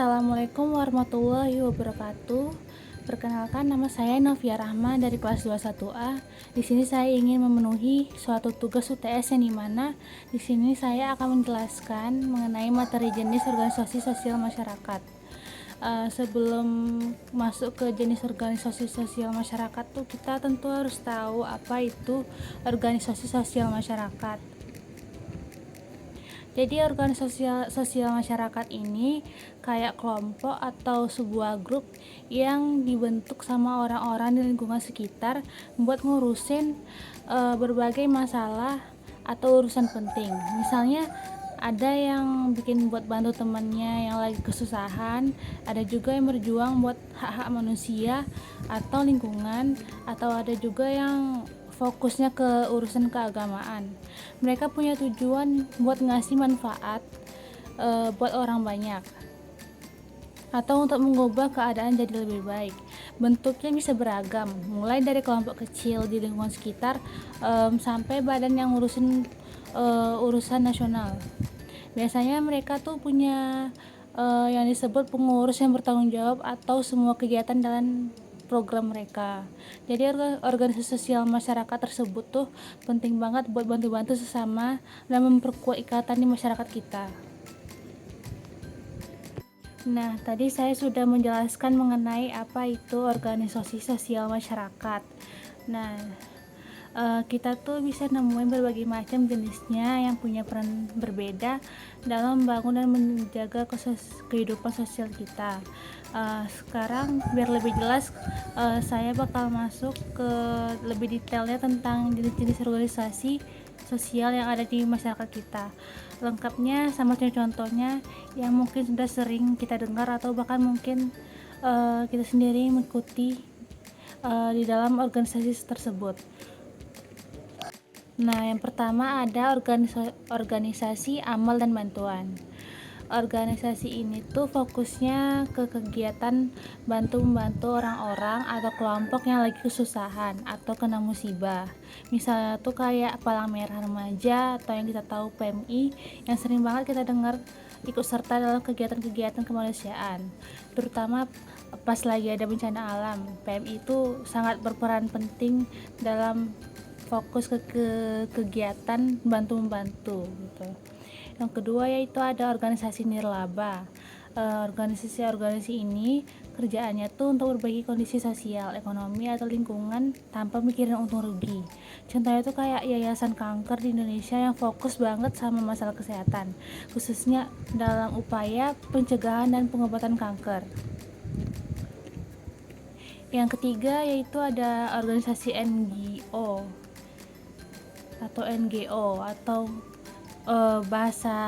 Assalamualaikum warahmatullahi wabarakatuh. Perkenalkan, nama saya Novia Rahma dari kelas 21A. Di sini saya ingin memenuhi suatu tugas UTS yang dimana di sini saya akan menjelaskan mengenai materi jenis organisasi sosial masyarakat. Sebelum masuk ke jenis organisasi sosial masyarakat tuh kita tentu harus tahu apa itu organisasi sosial masyarakat. Jadi organisasi sosial masyarakat ini kayak kelompok atau sebuah grup yang dibentuk sama orang-orang di lingkungan sekitar buat ngurusin berbagai masalah atau urusan penting. Misalnya ada yang bikin buat bantu temannya yang lagi kesusahan, ada juga yang berjuang buat hak-hak manusia atau lingkungan, atau ada juga yang fokusnya ke urusan keagamaan. Mereka punya tujuan buat ngasih manfaat buat orang banyak atau untuk mengubah keadaan jadi lebih baik. Bentuknya bisa beragam, mulai dari kelompok kecil di lingkungan sekitar sampai badan yang ngurusin urusan nasional. Biasanya mereka tuh punya yang disebut pengurus yang bertanggung jawab atau semua kegiatan dalam program mereka. Jadi organisasi sosial masyarakat tersebut tuh penting banget buat bantu-bantu sesama dan memperkuat ikatan di masyarakat kita. Nah, tadi saya sudah menjelaskan mengenai apa itu organisasi sosial masyarakat. Nah, kita tuh bisa nemuin berbagai macam jenisnya yang punya peran berbeda dalam membangun dan menjaga kehidupan sosial kita. Sekarang biar lebih jelas, saya bakal masuk ke lebih detailnya tentang jenis-jenis organisasi sosial yang ada di masyarakat kita. Lengkapnya sama contohnya yang mungkin sudah sering kita dengar atau bahkan mungkin kita sendiri mengikuti di dalam organisasi tersebut. Nah, yang pertama ada organisasi amal dan bantuan. Organisasi ini tuh fokusnya ke kegiatan membantu orang-orang atau kelompok yang lagi kesusahan atau kena musibah. Misalnya tuh kayak Palang Merah Remaja atau yang kita tahu PMI yang sering banget kita dengar ikut serta dalam kegiatan-kegiatan kemanusiaan, terutama pas lagi ada bencana alam. PMI itu sangat berperan penting dalam fokus ke kegiatan bantu-membantu gitu. Yang kedua yaitu ada organisasi nirlaba. Organisasi ini kerjaannya tuh untuk berbagi kondisi sosial, ekonomi atau lingkungan tanpa mikirin untung rugi. Contohnya tuh kayak Yayasan Kanker di Indonesia yang fokus banget sama masalah kesehatan, khususnya dalam upaya pencegahan dan pengobatan kanker. Yang ketiga yaitu ada organisasi NGO atau bahasa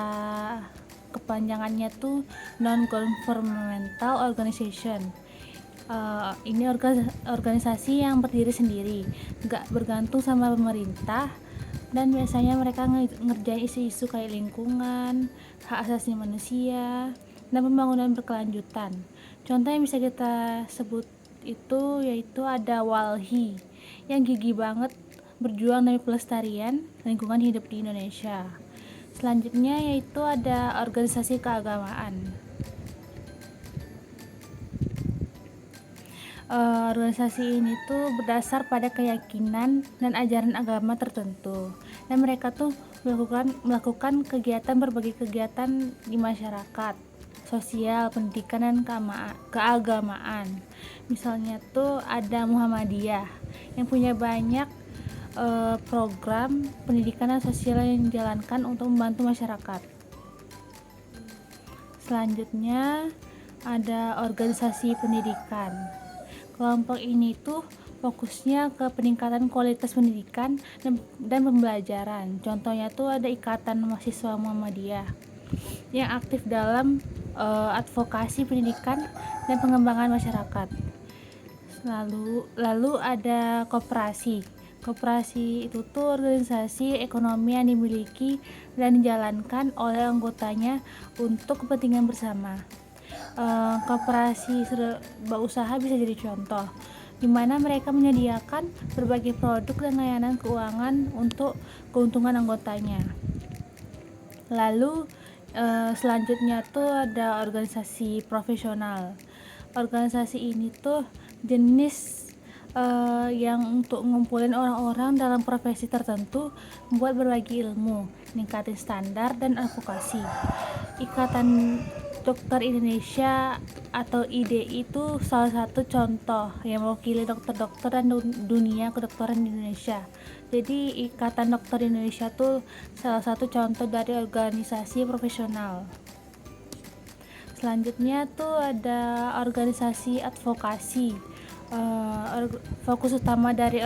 kepanjangannya tuh non governmental organization. Ini organisasi yang berdiri sendiri, nggak bergantung sama pemerintah, dan biasanya mereka ngerjain isu-isu kayak lingkungan, hak asasi manusia, dan pembangunan berkelanjutan. Contoh yang bisa kita sebut itu yaitu ada Walhi yang gigih banget berjuang demi pelestarian lingkungan hidup di Indonesia. Selanjutnya yaitu ada organisasi keagamaan. Organisasi ini tuh berdasar pada keyakinan dan ajaran agama tertentu, dan mereka tuh melakukan kegiatan berbagai kegiatan di masyarakat, sosial, pendidikan, dan keagamaan. Misalnya tuh ada Muhammadiyah yang punya banyak program pendidikan dan sosial yang dijalankan untuk membantu masyarakat. Selanjutnya ada organisasi pendidikan. Kelompok ini tuh fokusnya ke peningkatan kualitas pendidikan dan pembelajaran. Contohnya tuh ada Ikatan Mahasiswa Muhammadiyah yang aktif dalam advokasi pendidikan dan pengembangan masyarakat. Lalu ada koperasi. Koperasi itu tuh organisasi ekonomi yang dimiliki dan dijalankan oleh anggotanya untuk kepentingan bersama. Koperasi serba usaha bisa jadi contoh, di mana mereka menyediakan berbagai produk dan layanan keuangan untuk keuntungan anggotanya. Lalu Selanjutnya tuh ada organisasi profesional. Organisasi ini tuh jenis yang untuk ngumpulin orang-orang dalam profesi tertentu buat berbagi ilmu, ningkatin standar dan advokasi. Ikatan Dokter Indonesia atau IDI itu salah satu contoh yang mewakili dokter-dokter dan dunia kedokteran di Indonesia. Jadi Ikatan Dokter Indonesia tuh salah satu contoh dari organisasi profesional. Selanjutnya tuh ada organisasi advokasi. Fokus utama dari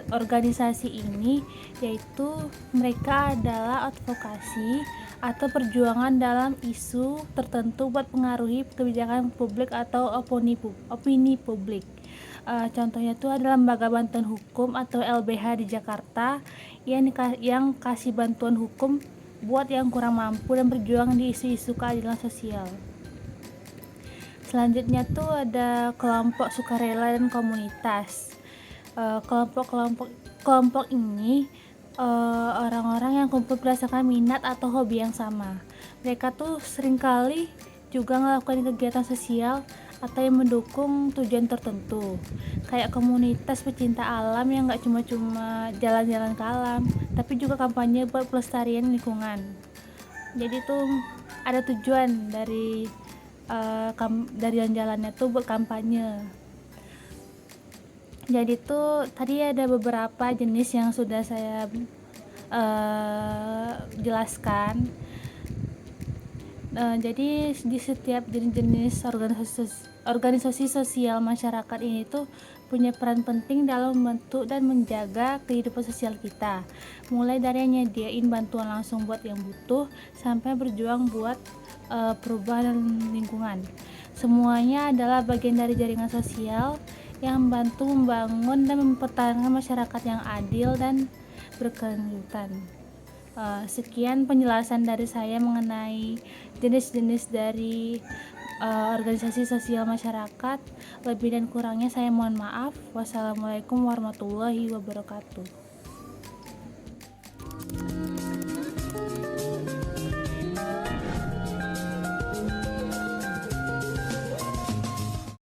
organisasi ini yaitu mereka adalah advokasi atau perjuangan dalam isu tertentu buat pengaruhi kebijakan publik atau opini publik. Contohnya itu adalah Lembaga Bantuan Hukum atau LBH di Jakarta yang kasih bantuan hukum buat yang kurang mampu dan berjuang di isu-isu keadilan sosial. Selanjutnya tuh ada kelompok sukarela dan komunitas. Kelompok ini orang-orang yang kumpul berdasarkan minat atau hobi yang sama. Mereka tuh seringkali juga melakukan kegiatan sosial atau yang mendukung tujuan tertentu, kayak komunitas pecinta alam yang gak cuma jalan-jalan ke alam, tapi juga kampanye buat pelestarian lingkungan. Jadi tuh ada tujuan dari jalan-jalannya tuh buat kampanye. Jadi tuh tadi ada beberapa jenis yang sudah saya jelaskan. Jadi di setiap jenis organisasi sosial masyarakat ini tuh punya peran penting dalam membentuk dan menjaga kehidupan sosial kita, mulai dari nyediain bantuan langsung buat yang butuh sampai berjuang buat perubahan lingkungan. Semuanya adalah bagian dari jaringan sosial yang membantu membangun dan mempertahankan masyarakat yang adil dan berkelanjutan. Sekian penjelasan dari saya mengenai jenis-jenis dari organisasi sosial masyarakat. Lebih dan kurangnya saya mohon maaf. Wassalamualaikum warahmatullahi wabarakatuh.